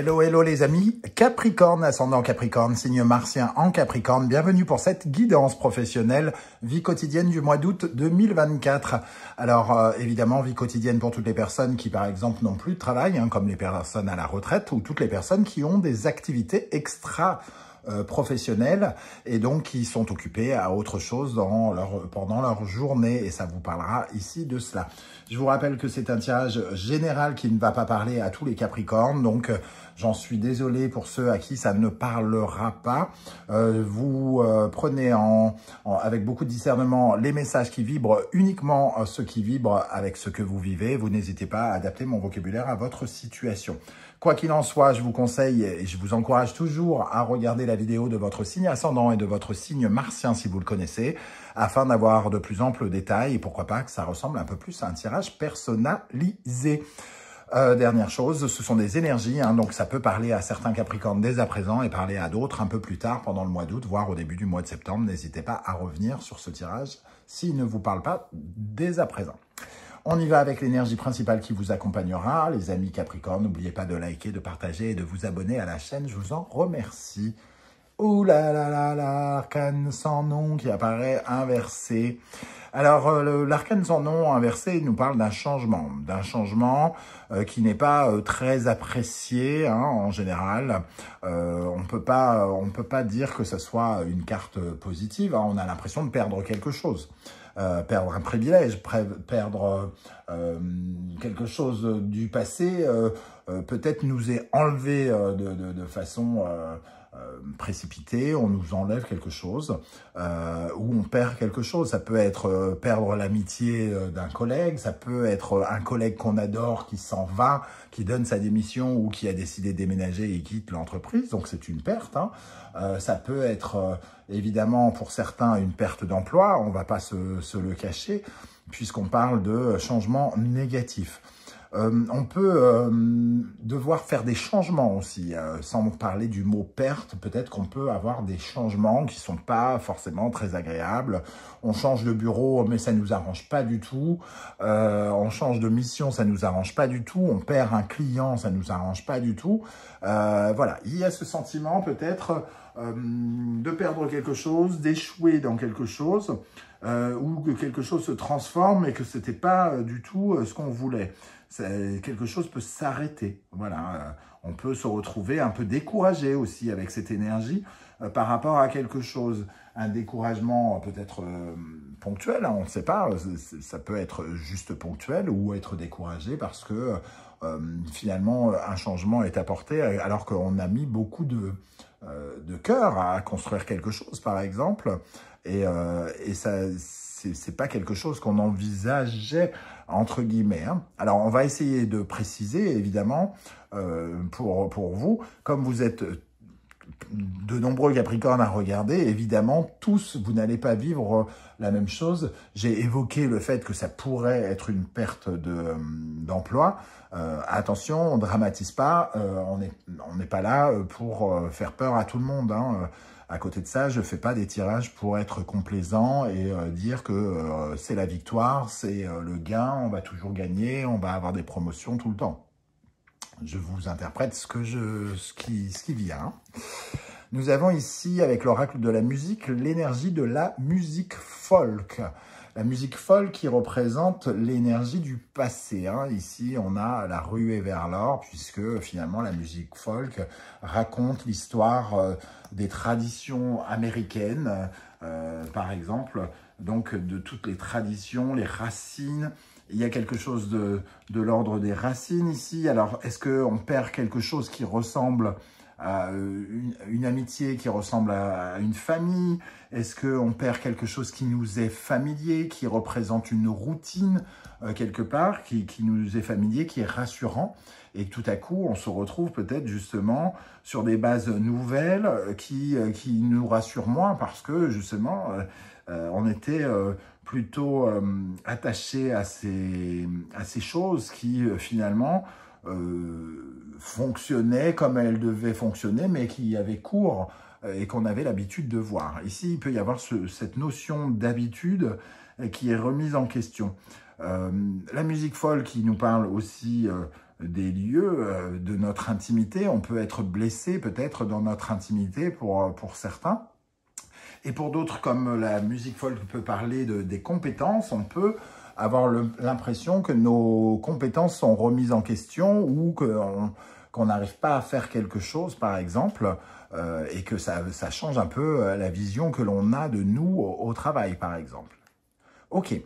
Hello, hello les amis, Capricorne, ascendant Capricorne, signe martien en Capricorne. Bienvenue pour cette guidance professionnelle, vie quotidienne du mois d'août 2024. Alors évidemment, vie quotidienne pour toutes les personnes qui par exemple n'ont plus de travail, comme les personnes à la retraite ou toutes les personnes qui ont des activités extra professionnels et donc qui sont occupés à autre chose pendant leur journée, et ça vous parlera ici de cela. Je vous rappelle que c'est un tirage général qui ne va pas parler à tous les Capricornes, donc j'en suis désolé pour ceux à qui ça ne parlera pas. Vous prenez avec beaucoup de discernement les messages qui vibrent, uniquement ceux qui vibrent avec ce que vous vivez. Vous n'hésitez pas à adapter mon vocabulaire à votre situation. Quoi qu'il en soit, je vous conseille et je vous encourage toujours à regarder la vidéo de votre signe ascendant et de votre signe martien si vous le connaissez, afin d'avoir de plus amples détails et pourquoi pas que ça ressemble un peu plus à un tirage personnalisé. Dernière chose, ce sont des énergies, donc ça peut parler à certains Capricornes dès à présent et parler à d'autres un peu plus tard pendant le mois d'août, voire au début du mois de septembre. N'hésitez pas à revenir sur ce tirage s'il ne vous parle pas dès à présent. On y va avec l'énergie principale qui vous accompagnera. Les amis Capricorne, n'oubliez pas de liker, de partager et de vous abonner à la chaîne. Je vous en remercie. Ouh là là là, l'arcane sans nom qui apparaît inversé. Alors, l'arcane sans nom inversé nous parle d'un changement qui n'est pas très apprécié en général. On peut pas dire que ce soit une carte positive. On a l'impression de perdre quelque chose. Perdre un privilège, perdre quelque chose du passé, peut-être nous est enlevé de façon précipitée, on nous enlève quelque chose, ou on perd quelque chose. Ça peut être perdre l'amitié d'un collègue, ça peut être un collègue qu'on adore qui s'en va, qui donne sa démission ou qui a décidé de déménager et quitte l'entreprise, donc c'est une perte. Ça peut être évidemment pour certains une perte d'emploi, on ne va pas se le cacher, puisqu'on parle de changement négatif. On peut devoir faire des changements aussi, sans parler du mot perte. Peut-être qu'on peut avoir des changements qui sont pas forcément très agréables. On change de bureau, mais ça nous arrange pas du tout. On change de mission, ça nous arrange pas du tout. On perd un client, ça nous arrange pas du tout. Voilà, il y a ce sentiment peut-être de perdre quelque chose, d'échouer dans quelque chose, ou que quelque chose se transforme et que c'était pas du tout ce qu'on voulait. Quelque chose peut s'arrêter. Voilà, on peut se retrouver un peu découragé aussi avec cette énergie par rapport à quelque chose. Un découragement peut-être ponctuel, on ne sait pas, ça peut être juste ponctuel ou être découragé parce que finalement un changement est apporté alors qu'on a mis beaucoup de cœur à construire quelque chose par exemple, et ça c'est pas quelque chose qu'on envisageait entre guillemets. Alors on va essayer de préciser évidemment pour vous, comme vous êtes de nombreux Capricornes à regarder, évidemment, tous, vous n'allez pas vivre la même chose. J'ai évoqué le fait que ça pourrait être une perte d'emploi. Attention, on ne dramatise pas, on n'est pas là pour faire peur à tout le monde. À côté de ça, je ne fais pas des tirages pour être complaisant et dire que c'est la victoire, c'est le gain, on va toujours gagner, on va avoir des promotions tout le temps. Je vous interprète ce qui vient. Nous avons ici, avec l'oracle de la musique, l'énergie de la musique folk. La musique folk qui représente l'énergie du passé. Ici, on a la ruée vers l'or, puisque finalement, la musique folk raconte l'histoire des traditions américaines, par exemple, donc de toutes les traditions, les racines. Il y a quelque chose de l'ordre des racines ici. Alors, est-ce qu'on perd quelque chose qui ressemble à une amitié, qui ressemble à une famille? Est-ce qu'on perd quelque chose qui nous est familier, qui représente une routine quelque part, qui nous est familier, qui est rassurant? Et tout à coup, on se retrouve peut-être justement sur des bases nouvelles qui nous rassurent moins parce que justement, on était plutôt attaché à ces choses qui finalement fonctionnaient comme elles devaient fonctionner, mais qui avaient cours et qu'on avait l'habitude de voir. Ici, il peut y avoir cette notion d'habitude qui est remise en question. La musique folk qui nous parle aussi des lieux de notre intimité. On peut être blessé peut-être dans notre intimité pour certains. Et pour d'autres, comme la musique folk peut parler des compétences, on peut avoir l'impression que nos compétences sont remises en question ou qu'on n'arrive pas à faire quelque chose, par exemple, et que ça change un peu la vision que l'on a de nous au travail, par exemple. Ok,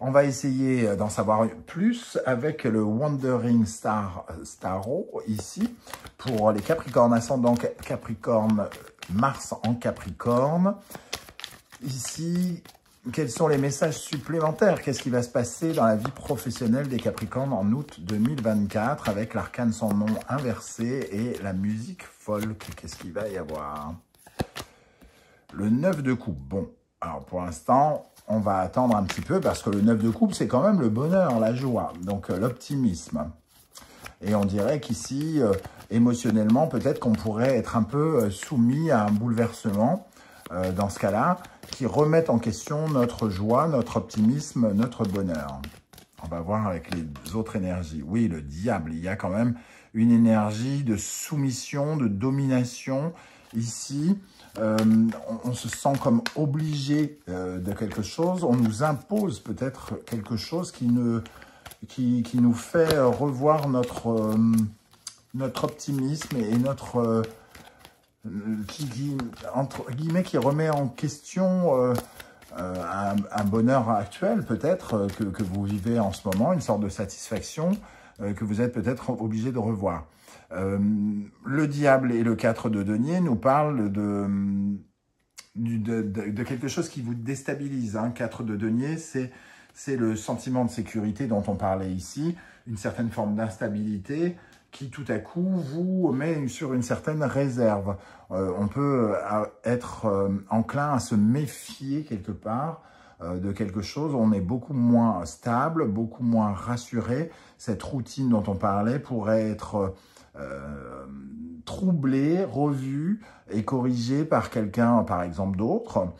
on va essayer d'en savoir plus avec le Wandering Starro ici, pour les Capricornes, ascendant Capricorne, Mars en Capricorne. Ici, quels sont les messages supplémentaires? Qu'est-ce qui va se passer dans la vie professionnelle des Capricornes en août 2024 avec l'arcane sans nom inversé et la musique folk? Qu'est-ce qu'il va y avoir? Le 9 de coupe. Bon, alors pour l'instant, on va attendre un petit peu parce que le 9 de coupe, c'est quand même le bonheur, la joie, donc l'optimisme. Et on dirait qu'ici, émotionnellement, peut-être qu'on pourrait être un peu soumis à un bouleversement dans ce cas-là, qui remette en question notre joie, notre optimisme, notre bonheur. On va voir avec les autres énergies. Oui, le diable, il y a quand même une énergie de soumission, de domination. Ici, on se sent comme obligé de quelque chose. On nous impose peut-être quelque chose qui nous fait revoir notre optimisme et notre... entre guillemets, qui remet en question un bonheur actuel, peut-être, que vous vivez en ce moment, une sorte de satisfaction que vous êtes peut-être obligé de revoir. Le diable et le 4 de denier nous parlent de quelque chose qui vous déstabilise. 4 de denier, c'est le sentiment de sécurité dont on parlait ici, une certaine forme d'instabilité qui tout à coup vous met sur une certaine réserve. On peut être enclin à se méfier quelque part de quelque chose. On est beaucoup moins stable, beaucoup moins rassuré. Cette routine dont on parlait pourrait être troublée, revue et corrigée par quelqu'un, par exemple, d'autre.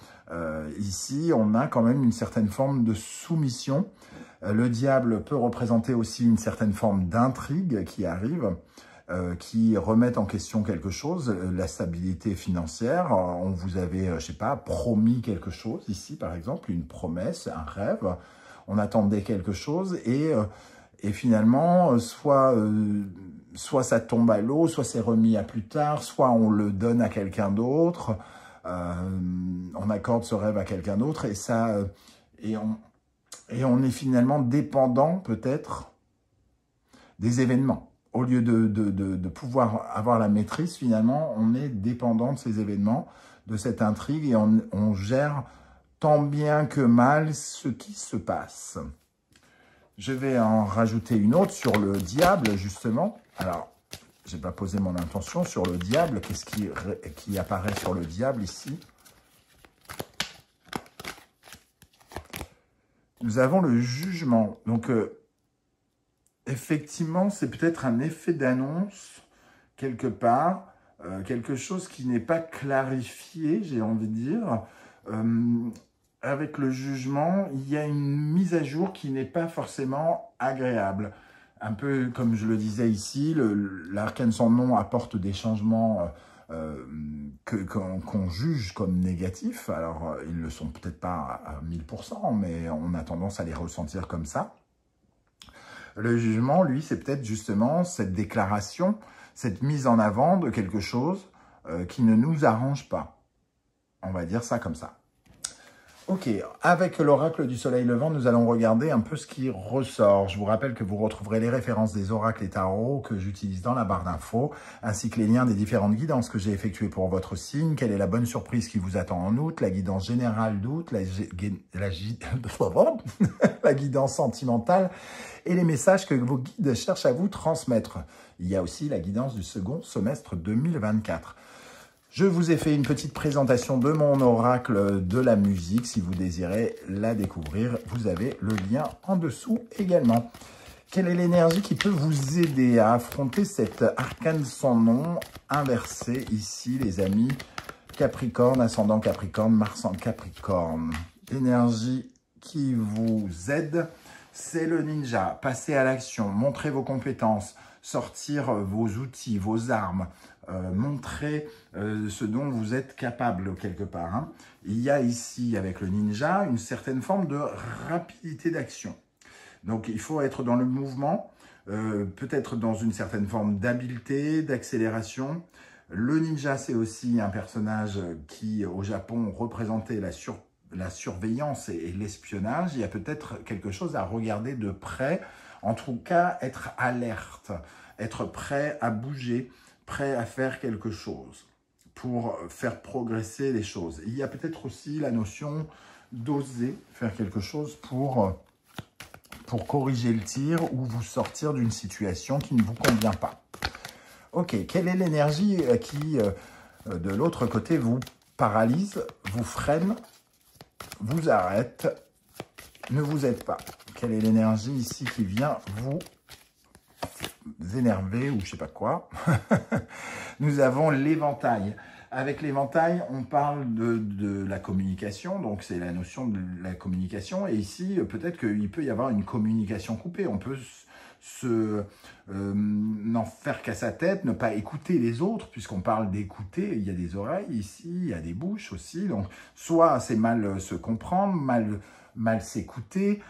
Ici, on a quand même une certaine forme de soumission. Le diable peut représenter aussi une certaine forme d'intrigue qui arrive, qui remettent en question quelque chose, la stabilité financière. On vous avait, je sais pas, promis quelque chose ici, par exemple, une promesse, un rêve. On attendait quelque chose et finalement, soit ça tombe à l'eau, soit c'est remis à plus tard, soit on le donne à quelqu'un d'autre, on accorde ce rêve à quelqu'un d'autre et ça... Et on est finalement dépendant, peut-être, des événements. Au lieu de pouvoir avoir la maîtrise, finalement, on est dépendant de ces événements, de cette intrigue, et on gère tant bien que mal ce qui se passe. Je vais en rajouter une autre sur le diable, justement. Alors, je n'ai pas posé mon intention sur le diable. Qu'est-ce qui apparaît sur le diable ici ? Nous avons le jugement. Donc, effectivement, c'est peut-être un effet d'annonce, quelque part, quelque chose qui n'est pas clarifié, j'ai envie de dire. Avec le jugement, il y a une mise à jour qui n'est pas forcément agréable. Un peu comme je le disais ici, l'arcane sans nom apporte des changements qu'on juge comme négatifs. Alors, ils ne le sont peut-être pas à 1000%, mais on a tendance à les ressentir comme ça. Le jugement, lui, c'est peut-être justement cette déclaration, cette mise en avant de quelque chose qui ne nous arrange pas. On va dire ça comme ça. Ok, avec l'oracle du soleil levant, nous allons regarder un peu ce qui ressort. Je vous rappelle que vous retrouverez les références des oracles et tarots que j'utilise dans la barre d'infos, ainsi que les liens des différentes guidances que j'ai effectuées pour votre signe. Quelle est la bonne surprise qui vous attend en août, la guidance générale d'août, la guidance sentimentale et les messages que vos guides cherchent à vous transmettre. Il y a aussi la guidance du second semestre 2024. Je vous ai fait une petite présentation de mon oracle de la musique. Si vous désirez la découvrir, vous avez le lien en dessous également. Quelle est l'énergie qui peut vous aider à affronter cet arcane sans nom inversé ici, les amis? Capricorne, ascendant Capricorne, Mars en Capricorne. L'énergie qui vous aide, c'est le ninja. Passez à l'action, montrez vos compétences, sortir vos outils, vos armes, montrer ce dont vous êtes capable quelque part. Hein. Il y a ici, avec le ninja, une certaine forme de rapidité d'action. Donc, il faut être dans le mouvement, peut-être dans une certaine forme d'habileté, d'accélération. Le ninja, c'est aussi un personnage qui, au Japon, représentait la surveillance et l'espionnage. Il y a peut-être quelque chose à regarder de près. En tout cas, être alerte, être prêt à bouger, prêt à faire quelque chose pour faire progresser les choses. Il y a peut-être aussi la notion d'oser faire quelque chose pour corriger le tir ou vous sortir d'une situation qui ne vous convient pas. Ok, quelle est l'énergie qui, de l'autre côté, vous paralyse, vous freine, vous arrête, ne vous aide pas? Quelle est l'énergie ici qui vient vous énerver ou je sais pas quoi? Nous avons l'éventail. Avec l'éventail, on parle de la communication, donc c'est la notion de la communication. Et ici, peut-être qu'il peut y avoir une communication coupée. On peut n'en faire qu'à sa tête, ne pas écouter les autres, puisqu'on parle d'écouter. Il y a des oreilles ici, il y a des bouches aussi. Donc, soit c'est mal se comprendre, mal s'écouter,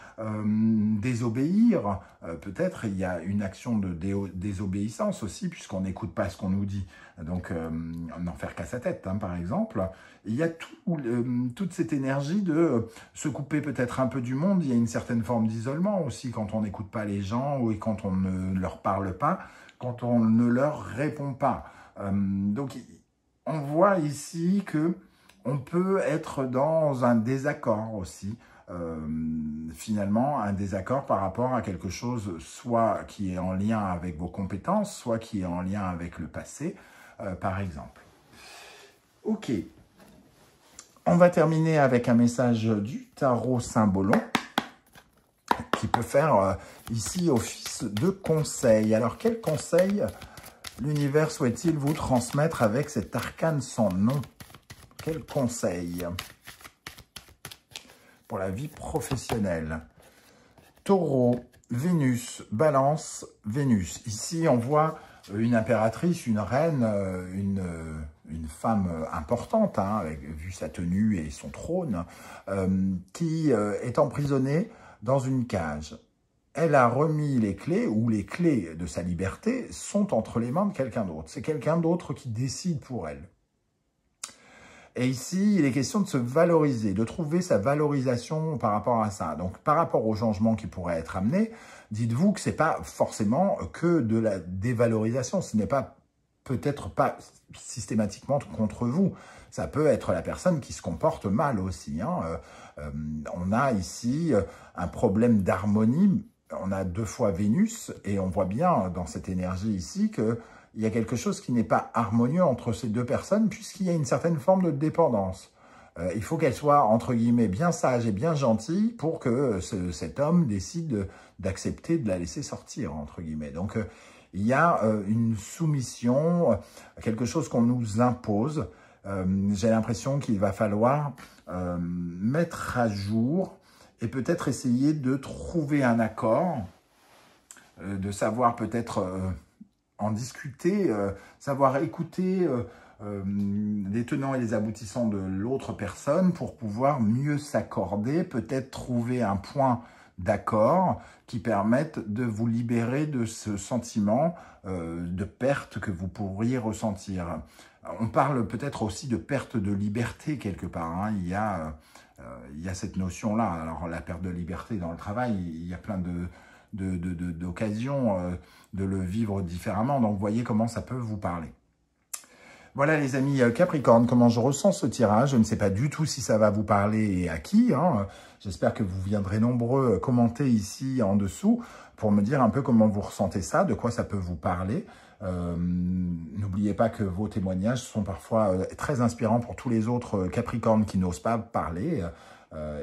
désobéir. Peut-être il y a une action de désobéissance aussi, puisqu'on n'écoute pas ce qu'on nous dit. Donc, n'en faire qu'à sa tête, hein, par exemple. Il y a toute cette énergie de se couper peut-être un peu du monde. Il y a une certaine forme d'isolement aussi quand on n'écoute pas les gens ou quand on ne leur parle pas, quand on ne leur répond pas. Donc, on voit ici que on peut être dans un désaccord aussi. Finalement, un désaccord par rapport à quelque chose soit qui est en lien avec vos compétences, soit qui est en lien avec le passé, par exemple. Ok. On va terminer avec un message du tarot Symbolon qui peut faire ici office de conseil. Alors, quel conseil l'univers souhaite-t-il vous transmettre avec cet arcane sans nom? Quel conseil pour la vie professionnelle? Taureau, Vénus, Balance, Vénus. Ici, on voit une impératrice, une reine, une femme importante, hein, vu sa tenue et son trône, qui est emprisonnée dans une cage. Elle a remis les clés, ou les clés de sa liberté sont entre les mains de quelqu'un d'autre. C'est quelqu'un d'autre qui décide pour elle. Et ici, il est question de se valoriser, de trouver sa valorisation par rapport à ça. Donc, par rapport au changement qui pourrait être amené, dites-vous que ce n'est pas forcément que de la dévalorisation. Ce n'est pas peut-être pas systématiquement contre vous. Ça peut être la personne qui se comporte mal aussi. Hein. On a ici un problème d'harmonie. On a 2 fois Vénus et on voit bien dans cette énergie ici que il y a quelque chose qui n'est pas harmonieux entre ces 2 personnes puisqu'il y a une certaine forme de dépendance. Il faut qu'elle soit, entre guillemets, bien sage et bien gentille pour que cet homme décide d'accepter de la laisser sortir, entre guillemets. Donc, il y a une soumission, quelque chose qu'on nous impose. J'ai l'impression qu'il va falloir mettre à jour et peut-être essayer de trouver un accord, de savoir peut-être en discuter, savoir écouter les tenants et les aboutissants de l'autre personne pour pouvoir mieux s'accorder, peut-être trouver un point d'accord qui permette de vous libérer de ce sentiment de perte que vous pourriez ressentir. On parle peut-être aussi de perte de liberté quelque part. Hein. Il y a cette notion-là. Alors la perte de liberté dans le travail, il y a plein d'occasions de le vivre différemment. Donc, voyez comment ça peut vous parler. Voilà les amis Capricorne, comment je ressens ce tirage. Je ne sais pas du tout si ça va vous parler et à qui. Hein. J'espère que vous viendrez nombreux commenter ici en dessous pour me dire un peu comment vous ressentez ça, de quoi ça peut vous parler. N'oubliez pas que vos témoignages sont parfois très inspirants pour tous les autres Capricornes qui n'osent pas parler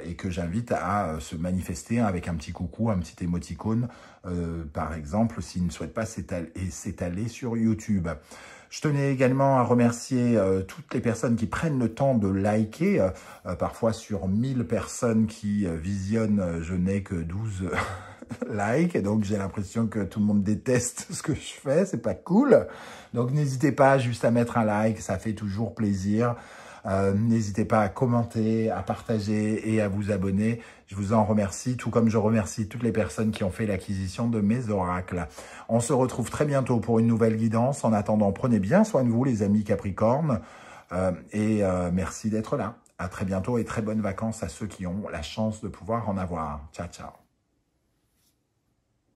et que j'invite à se manifester avec un petit coucou, un petit émoticône, par exemple, s'ils ne souhaitent pas s'étaler sur YouTube. Je tenais également à remercier toutes les personnes qui prennent le temps de liker. Parfois, sur 1000 personnes qui visionnent, je n'ai que 12 like. Et donc, j'ai l'impression que tout le monde déteste ce que je fais. C'est pas cool. Donc, n'hésitez pas juste à mettre un like. Ça fait toujours plaisir. N'hésitez pas à commenter, à partager et à vous abonner. Je vous en remercie, tout comme je remercie toutes les personnes qui ont fait l'acquisition de mes oracles. On se retrouve très bientôt pour une nouvelle guidance. En attendant, prenez bien soin de vous, les amis Capricorne. Merci d'être là. À très bientôt et très bonnes vacances à ceux qui ont la chance de pouvoir en avoir. Ciao, ciao.